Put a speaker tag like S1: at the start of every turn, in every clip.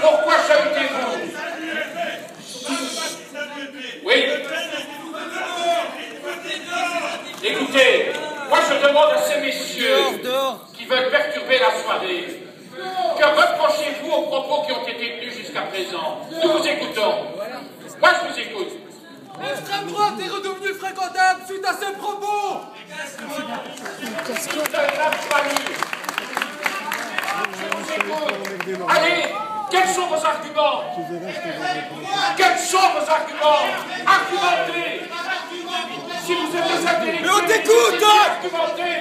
S1: Pourquoi chahutez-vous? Oui. Écoutez, moi je demande à ces messieurs qui veulent perturber la soirée, que reprochez-vous aux propos qui ont été tenus jusqu'à présent? Nous vous écoutons. Moi je vous écoute.
S2: L'extrême droite est redevenue fréquentable suite à ces propos.
S1: Allez, quels sont vos arguments? Quels sont vos arguments? Argumentez. Si vous êtes des intellectuels,
S2: mais on t'écoute!
S1: Argumentez.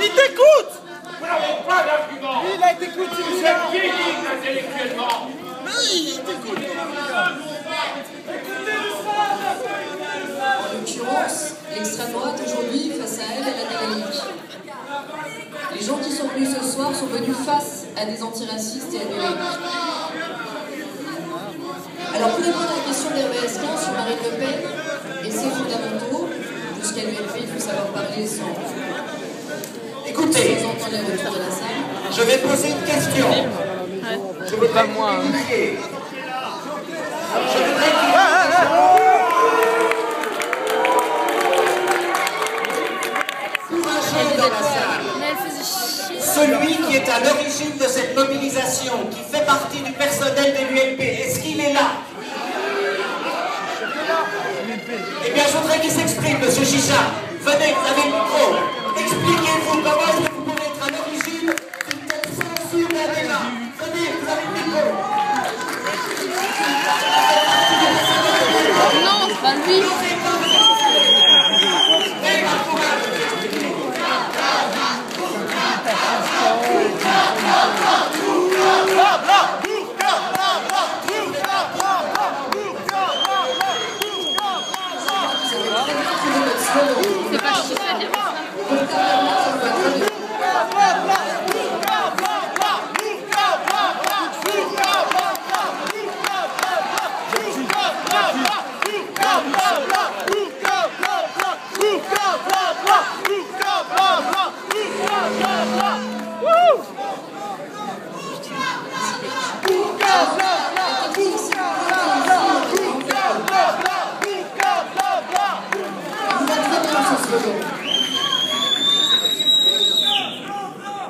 S2: Il t'écoute!
S1: Vous n'avez pas d'argument.
S2: Il a été écouté.
S1: Vous êtes vieillis intellectuellement.
S2: Il t'écoute.
S3: En l'occurrence, l'extrême droite aujourd'hui, face à elle, elle a des limites. Les gens qui sont venus ce soir sont venus face à des antiracistes et à des laïcs. Alors pour répondre à la question d'Hervé Escan sur Marine Le Pen et ses fondamentaux, jusqu'à l'UMP, il faut savoir parler sans
S4: Écoutez,
S3: entendre les retours de la salle.
S4: je vais poser une question. Je voudrais
S5: Pas moi.
S4: vérifier. Pour un jeune dans la salle, celui qui est à l'origine de cette mobilisation, qui fait partie du personnel de l'UMP, est-ce qu'il est là? Eh bien, je voudrais qu'il s'exprime, monsieur Chicha. Venez, vous avez le micro. Expliquez-vous comment est-ce que vous pouvez être à l'origine d'une telle censure d'un débat. Venez, vous avez le micro.
S5: Non, c'est pas lui. C'est pas Chicha dire ça.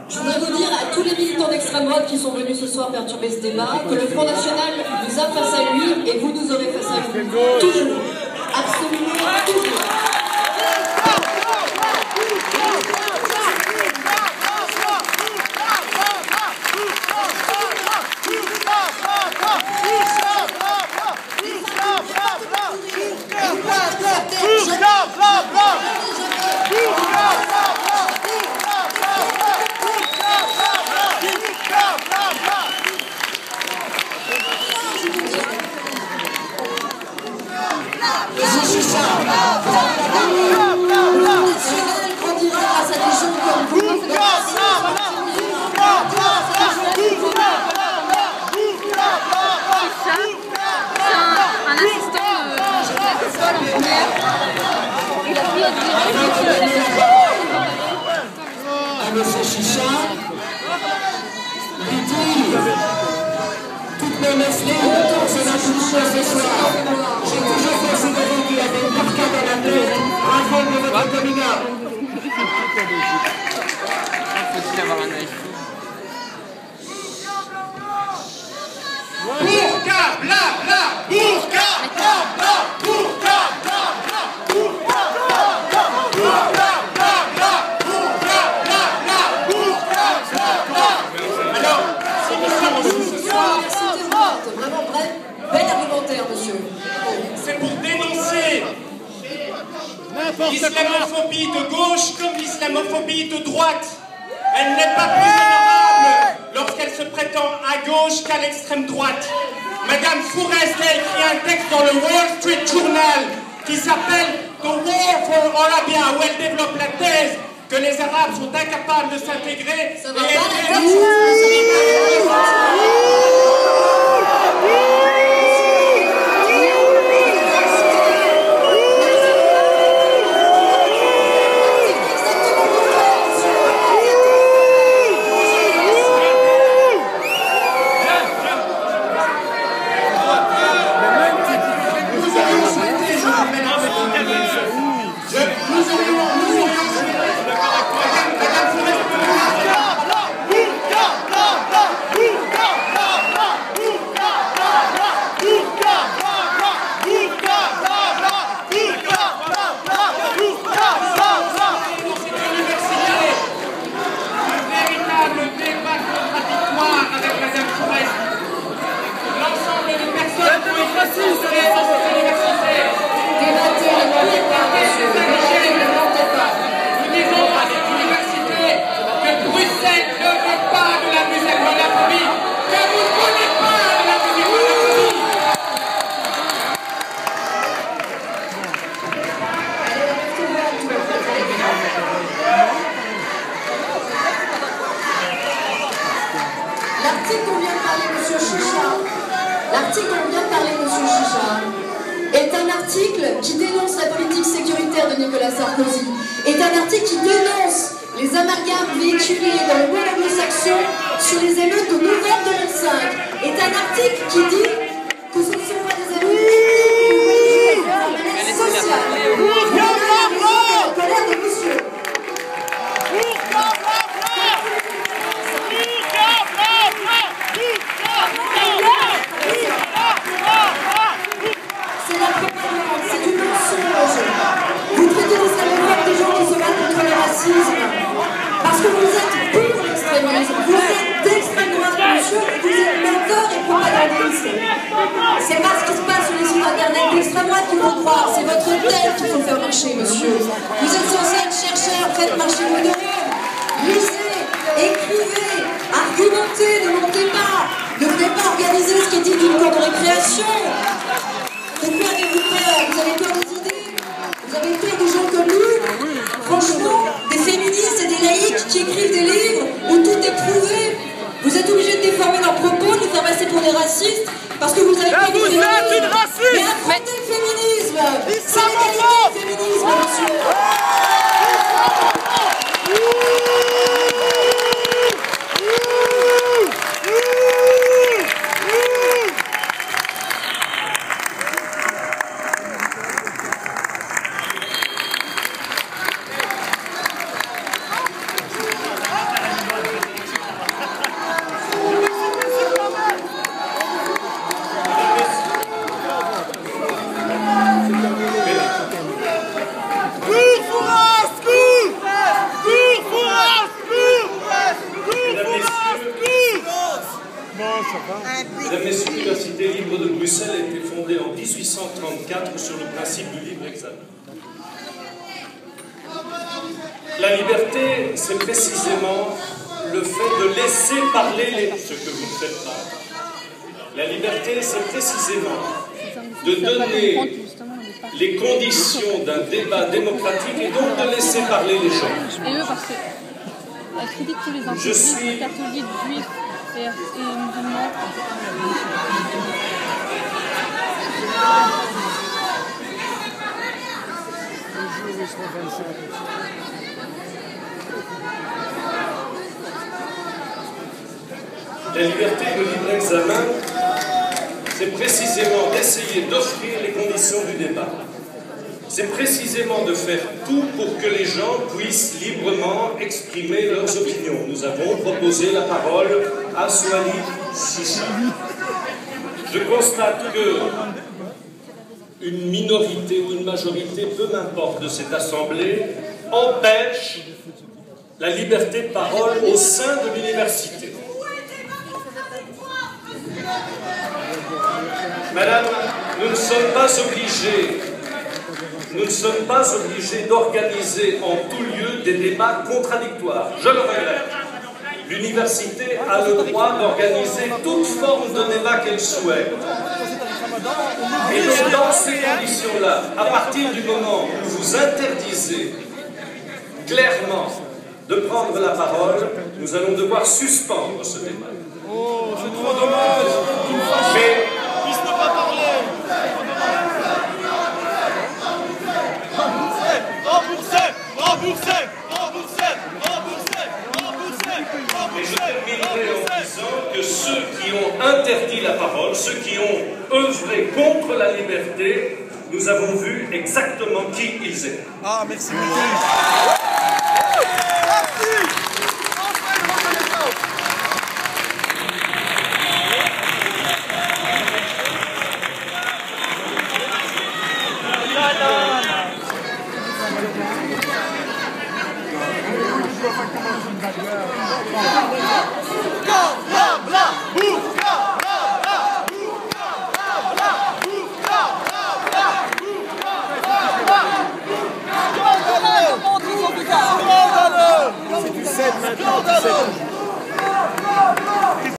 S3: Je voudrais vous dire à tous les militants d'extrême droite qui sont venus ce soir perturber ce débat que le Front National nous a face à lui et vous nous aurez face à vous. Toujours. Absolument toujours.
S4: Monsieur Chicha, lui dit toutes mes messes c'est la bouche ce soir. J'ai toujours considéré qu'il avait une barcade à la tête. Bravo pour votre coming out.
S5: Faut-il avoir un œil?
S1: Bourka, bla, bla, bourka, bla, bla, bourka, bla, bla, bourka, bla, bla, bourka, bla, bla, bourka, bla, bla, bourka, bla, bla. Alors, c'est
S3: Vraiment bel argumentaire, monsieur.
S1: c'est pour dénoncer l'islamophobie de gauche comme l'islamophobie de droite. Elle n'est pas plus honorable lorsqu'elle se prétend à gauche qu'à l'extrême droite. Madame Fourest a écrit un texte dans le Wall Street Journal qui s'appelle The War for Arabia, où elle développe la thèse que les Arabes sont incapables de s'intégrer.
S3: Ça va pas,
S1: Bruxelles ne veut pas de la musulmanophobie, que vous ne voulez pas de la musulmanophobie.
S3: L'article dont vient de parler M. Chicha, est un article qui dénonce la politique sécuritaire de Nicolas Sarkozy, est un article qui dénonce les amalgames véhiculés dans le monde anglo-saxon sur les émeutes de novembre 2005, est un article qui dit que ce ne sont pas des émeutes ethniques, mais un malaise social. La colère de monsieur. C'est la propagande, c'est du mensonge. Vous traitez d'islamophobes des gens qui se battent contre le racisme. Parce que vous êtes pour l'extrémisme. Vous êtes d'extrême droite, monsieur, et vous êtes menteur et propagandiste. C'est pas ce qui se passe sur les sites internet d'extrême droite qu'il faut croire. C'est votre tête qu'il faut faire marcher, monsieur. Vous êtes censé être chercheur, faites marcher vos neurones. Lisez, écrivez, argumentez, ne mentez pas. Ne venez pas organiser ce qui est dit d'une cour de récréation. De quoi avez-vous peur? Vous avez peur des idées? Vous avez peur de gens comme nous? Franchement, des féministes et des laïcs qui écrivent des livres où tout est prouvé. Vous êtes obligés de déformer leurs propos, de les faire passer pour des racistes, parce que vous avez peur du féminisme. Mais affrontez le féminisme. C'est l'égalité du féminisme, monsieur.
S6: Mesdames, Messieurs, l'Université libre de Bruxelles a été fondée en 1834 sur le principe du libre examen. La liberté, c'est précisément le fait de laisser parler ce que vous ne faites pas. La liberté, c'est précisément de donner les conditions d'un débat démocratique et donc de laisser parler les gens.
S5: Et eux, parce qu'elle critique tous les intégristes, catholiques, juifs et musulmans.
S6: La liberté de libre examen, c'est précisément d'essayer d'offrir les conditions du débat. C'est précisément de faire tout pour que les gens puissent librement exprimer leurs opinions. Nous avons proposé la parole à Swali Chicha. Je constate que une minorité ou une majorité, peu m'importe, de cette assemblée, empêche la liberté de parole au sein de l'université. Madame, nous ne sommes pas obligés d'organiser en tout lieu des débats contradictoires. Je le regrette. L'université a le droit d'organiser toute forme de débat qu'elle souhaite. Et donc, dans ces conditions-là, à partir du moment où vous interdisez clairement de prendre la parole, nous allons devoir suspendre ce débat.
S2: Oh, c'est trop dommage.
S6: Mais
S2: Ils ne peuvent pas parler.
S6: Et je terminerai en disant que ceux qui ont interdit la parole, ceux qui ont œuvré contre la liberté, nous avons vu exactement qui ils étaient.
S2: Ah, merci beaucoup. Merci. Enfin,